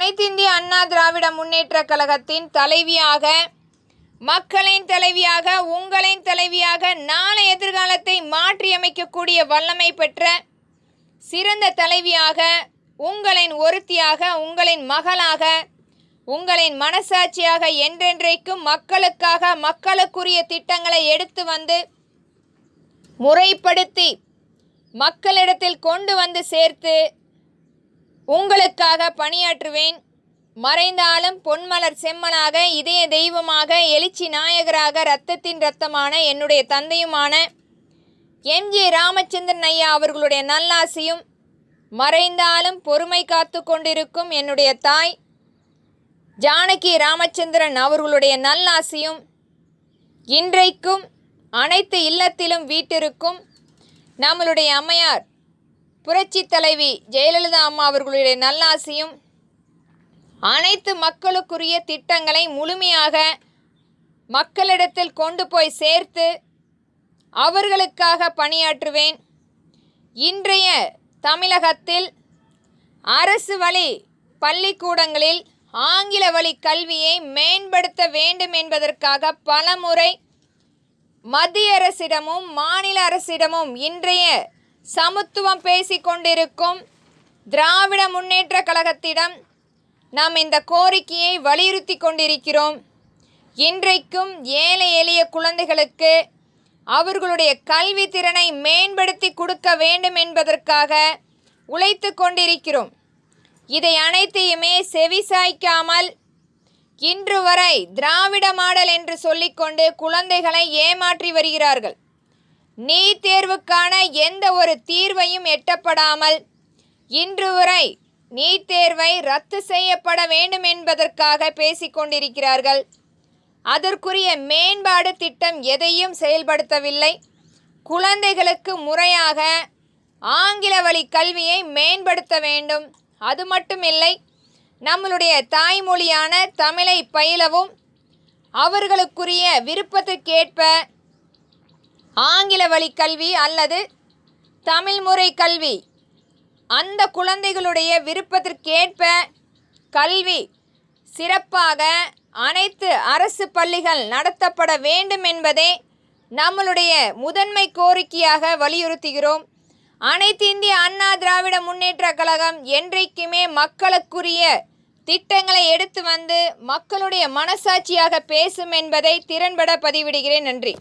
அனைத்திந்திய அண்ணா திராவிட முன்னேற்றக் கழகத்தின் தலைவியாக, மக்களின் தலைவியாக, உங்களின் தலைவியாக, நாளை எதிர்காலத்தை மாற்றியமைக்கக்கூடிய வல்லமை பெற்ற சிறந்த தலைவியாக, உங்களின் ஒருத்தியாக, உங்களின் மகளாக, உங்களின் மனசாட்சியாக என்றென்றைக்கும் மக்களுக்காக மக்களுக்குரிய திட்டங்களை எடுத்து வந்து முறைப்படுத்தி மக்களிடத்தில் கொண்டு வந்து சேர்த்து உங்களுக்காக பணியாற்றுவேன். மறைந்தாலும் பொன்மலர் செம்மலாக, இதய தெய்வமாக, எழுச்சி நாயகராக, இரத்தத்தின் இரத்தமான என்னுடைய தந்தையுமான எம்.ஜி. ராமச்சந்திரன் ஐயா அவர்களுடைய நல்லாசியும், மறைந்தாலும் பொறுமை காத்து கொண்டிருக்கும் என்னுடைய தாய் ஜானகி ராமச்சந்திரன் அவர்களுடைய நல்லாசியும், இன்றைக்கும் அனைத்து இல்லத்திலும் வீட்டிற்கும் நம்மளுடைய அம்மையார் புரட்சி தலைவி ஜெயலலிதா அம்மா அவர்களுடைய நல்லாசியும், அனைத்து மக்களுக்குரிய திட்டங்களை முழுமையாக மக்களிடத்தில் கொண்டு போய் சேர்த்து அவர்களுக்காக பணியாற்றுவேன். இன்றைய தமிழகத்தில் அரசு வழி பள்ளிக்கூடங்களில் ஆங்கில வழி கல்வியை மேம்படுத்த வேண்டும் என்பதற்காக பலமுறை மத்திய அரசிடமும் மாநில அரசிடமும் இன்றைய சமத்துவம் பேசிக்கொண்டிருக்கும் திராவிட முன்னேற்ற கழகத்திடம் நாம் இந்த கோரிக்கையை வலியுறுத்தி கொண்டிருக்கிறோம். இன்றைக்கும் ஏழை எளிய குழந்தைகளுக்கு அவர்களுடைய கல்வி திறனை மேம்படுத்தி கொடுக்க வேண்டும் என்பதற்காக உழைத்து கொண்டிருக்கிறோம். இதை அனைத்தையுமே செவிசாய்க்காமல் இன்று வரை திராவிட மாடல் என்று சொல்லிக்கொண்டு குழந்தைகளை ஏமாற்றி வருகிறார்கள். நீட் தேர்வுக்கான எந்த ஒரு தீர்வையும் எட்டப்படாமல் இன்று வரை நீட் தேர்வை ரத்து செய்யப்பட வேண்டும் என்பதற்காக பேசிக்கொண்டிருக்கிறார்கள். அதற்குரிய மேம்பாடு திட்டம் எதையும் செயல்படுத்தவில்லை. குழந்தைகளுக்கு முறையாக ஆங்கில வழி கல்வியை மேம்படுத்த வேண்டும். அது மட்டுமில்லை, நம்மளுடைய தாய்மொழியான தமிழை பயிலவும் அவர்களுக்குரிய விருப்பத்திற்கேற்ப ஆங்கில வழி கல்வி அல்லது தமிழ் முறை கல்வி, அந்த குழந்தைகளுடைய விருப்பத்திற்கேற்ப கல்வி சிறப்பாக அனைத்து அரசு பள்ளிகள் நடத்தப்பட வேண்டும் என்பதே நம்மளுடைய முதன்மை கோரிக்கையாக வலியுறுத்துகிறோம். அனைத்து இந்திய அண்ணா திராவிட முன்னேற்ற கழகம் என்றைக்குமே மக்களுக்குரிய திட்டங்களை எடுத்து வந்து மக்களுடைய மனசாட்சியாக பேசும் என்பதை திறன்பட பதிவிடுகிறேன். நன்றி.